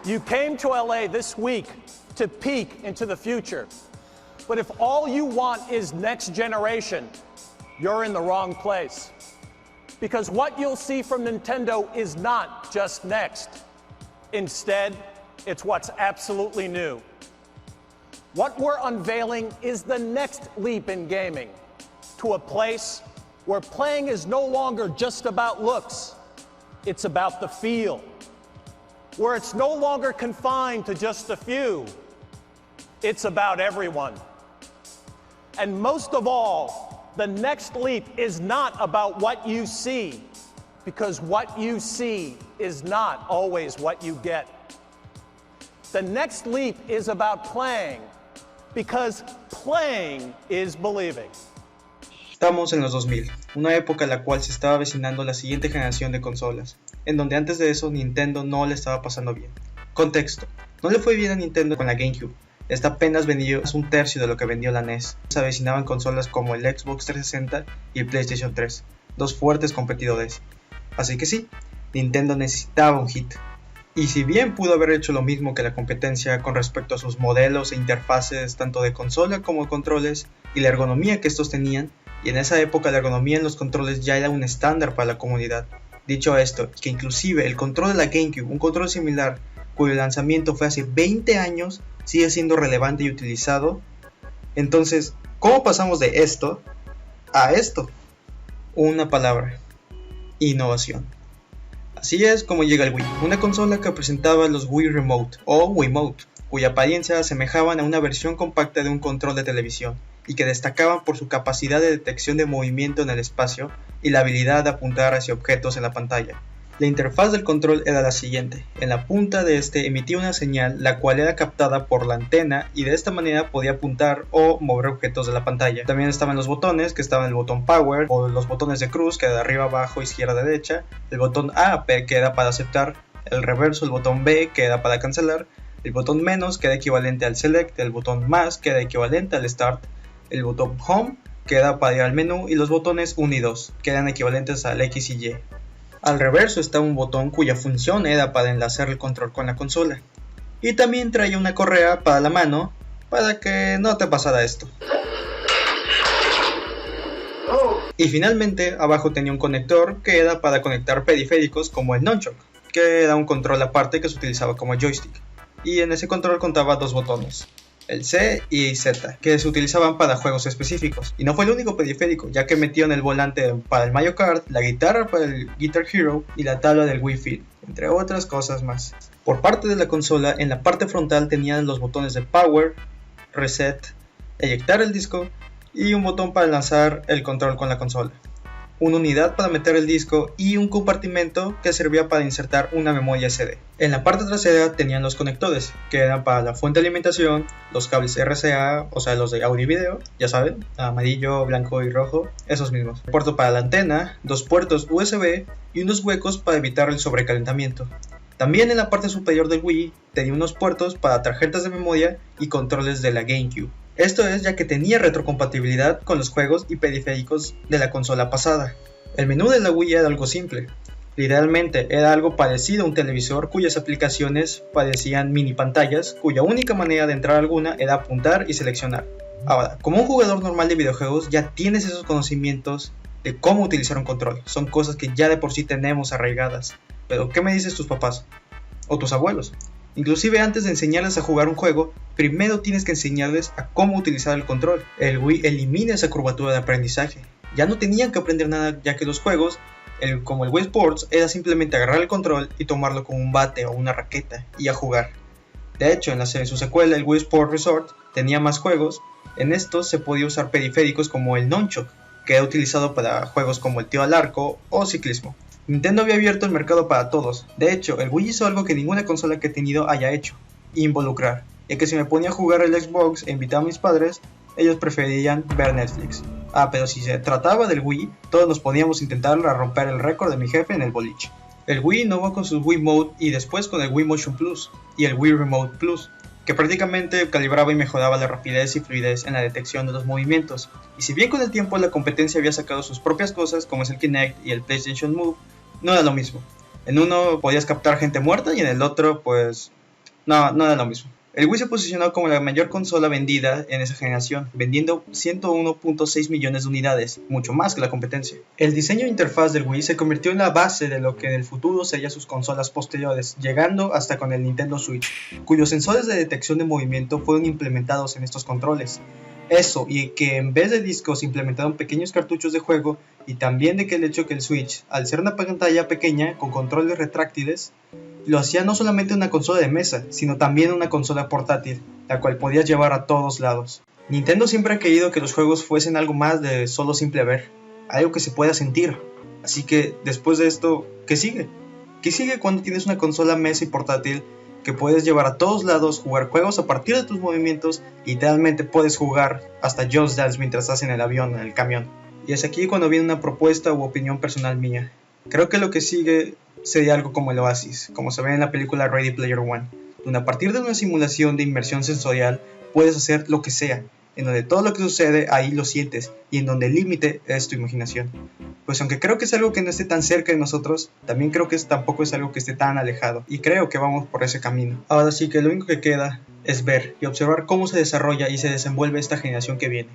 You came to LA this week to peek into the future. But if all you want is next generation, you're in the wrong place. Because what you'll see from Nintendo is not just next. Instead, it's what's absolutely new. What we're unveiling is the next leap in gaming, to a place where playing is no longer just about looks, it's about the feel. Where it's no longer confined to just a few, it's about everyone. And most of all, the next leap is not about what you see, because what you see is not always what you get. The next leap is about playing, because playing is believing. Estamos en los 2000, una época en la cual se estaba avecinando la siguiente generación de consolas, en donde antes de eso Nintendo no le estaba pasando bien. Contexto: no le fue bien a Nintendo con la GameCube. Esta apenas vendió un tercio de lo que vendió la NES. Se avecinaban consolas como el Xbox 360 y el PlayStation 3, dos fuertes competidores. Así que sí, Nintendo necesitaba un hit. Y si bien pudo haber hecho lo mismo que la competencia con respecto a sus modelos e interfaces tanto de consola como de controles y la ergonomía que estos tenían, y en esa época la ergonomía en los controles ya era un estándar para la comunidad. Dicho esto, que inclusive el control de la GameCube, un control similar cuyo lanzamiento fue hace 20 años, sigue siendo relevante y utilizado. Entonces, ¿cómo pasamos de esto a esto? Una palabra: innovación. Así es como llega el Wii, una consola que presentaba los Wii Remote o Wiimote, cuya apariencia asemejaban a una versión compacta de un control de televisión, y que destacaban por su capacidad de detección de movimiento en el espacio y la habilidad de apuntar hacia objetos en la pantalla. La interfaz del control era la siguiente: en la punta de este emitía una señal la cual era captada por la antena y de esta manera podía apuntar o mover objetos de la pantalla. También estaban los botones, que estaban el botón Power o los botones de cruz, que era de arriba, abajo, izquierda, derecha, el botón A, que era para aceptar, el reverso, el botón B, que era para cancelar, el botón menos, que era equivalente al Select, el botón más, que era equivalente al Start, el botón Home, que era para ir al menú, y los botones 1 y 2, que eran equivalentes al X y Y. Al reverso estaba un botón cuya función era para enlazar el control con la consola. Y también traía una correa para la mano, para que no te pasara esto. Y finalmente, abajo tenía un conector que era para conectar periféricos como el Nunchuk, que era un control aparte que se utilizaba como joystick. Y en ese control contaba dos botones, el C y Z, que se utilizaban para juegos específicos. Y no fue el único periférico, ya que metieron el volante para el Mario Kart, la guitarra para el Guitar Hero y la tabla del Wii Fit, entre otras cosas más. Por parte de la consola, en la parte frontal tenían los botones de Power, Reset, eyectar el disco y un botón para lanzar el control con la consola, una unidad para meter el disco y un compartimento que servía para insertar una memoria SD. En la parte trasera tenían los conectores, que eran para la fuente de alimentación, los cables RCA, o sea los de audio y video, ya saben, amarillo, blanco y rojo, esos mismos. Puerto para la antena, dos puertos USB y unos huecos para evitar el sobrecalentamiento. También en la parte superior del Wii tenía unos puertos para tarjetas de memoria y controles de la GameCube. Esto es ya que tenía retrocompatibilidad con los juegos y periféricos de la consola pasada. El menú de la Wii era algo simple. Literalmente era algo parecido a un televisor cuyas aplicaciones parecían mini pantallas, cuya única manera de entrar a alguna era apuntar y seleccionar. Ahora, como un jugador normal de videojuegos ya tienes esos conocimientos de cómo utilizar un control. Son cosas que ya de por sí tenemos arraigadas. Pero ¿qué me dices tus papás? O tus abuelos. Inclusive antes de enseñarles a jugar un juego, primero tienes que enseñarles a cómo utilizar el control. El Wii elimina esa curvatura de aprendizaje. Ya no tenían que aprender nada, ya que los juegos, como el Wii Sports, era simplemente agarrar el control y tomarlo con un bate o una raqueta y a jugar. De hecho, en su secuela, el Wii Sports Resort, tenía más juegos. En estos se podía usar periféricos como el Nunchuk, que era utilizado para juegos como el tiro al arco o ciclismo. Nintendo había abierto el mercado para todos. De hecho, el Wii hizo algo que ninguna consola que he tenido haya hecho: involucrar. Ya que si me ponía a jugar el Xbox e invitaba a mis padres, ellos preferirían ver Netflix. Pero si se trataba del Wii, todos nos podíamos intentar romper el récord de mi jefe en el boliche. El Wii innovó con sus Wii Mode y después con el Wii Motion Plus y el Wii Remote Plus, que prácticamente calibraba y mejoraba la rapidez y fluidez en la detección de los movimientos. Y si bien con el tiempo la competencia había sacado sus propias cosas, como es el Kinect y el PlayStation Move, no era lo mismo. En uno podías captar gente muerta y en el otro, pues, No, no era lo mismo. El Wii se posicionó como la mayor consola vendida en esa generación, vendiendo 101.6 millones de unidades, mucho más que la competencia. El diseño de interfaz del Wii se convirtió en la base de lo que en el futuro serían sus consolas posteriores, llegando hasta con el Nintendo Switch, cuyos sensores de detección de movimiento fueron implementados en estos controles. Eso, y que en vez de discos implementaron pequeños cartuchos de juego, y también de que el hecho que el Switch, al ser una pantalla pequeña con controles retráctiles, lo hacía no solamente una consola de mesa, sino también una consola portátil, la cual podías llevar a todos lados. Nintendo siempre ha querido que los juegos fuesen algo más de solo simple ver, algo que se pueda sentir. Así que después de esto, ¿qué sigue? ¿Qué sigue cuando tienes una consola mesa y portátil que puedes llevar a todos lados, jugar juegos a partir de tus movimientos y literalmente puedes jugar hasta Just Dance mientras estás en el avión, en el camión? Y es aquí cuando viene una propuesta u opinión personal mía. Creo que lo que sigue sería algo como el Oasis, como se ve en la película Ready Player One, donde a partir de una simulación de inmersión sensorial puedes hacer lo que sea, en donde todo lo que sucede ahí lo sientes y en donde el límite es tu imaginación. Pues aunque creo que es algo que no esté tan cerca de nosotros, también creo que tampoco es algo que esté tan alejado, y creo que vamos por ese camino. Ahora sí que lo único que queda es ver y observar cómo se desarrolla y se desenvuelve esta generación que viene.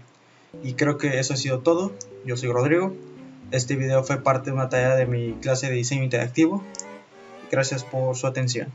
Y creo que eso ha sido todo. Yo soy Rodrigo. Este video fue parte de una tarea de mi clase de diseño interactivo. Gracias por su atención.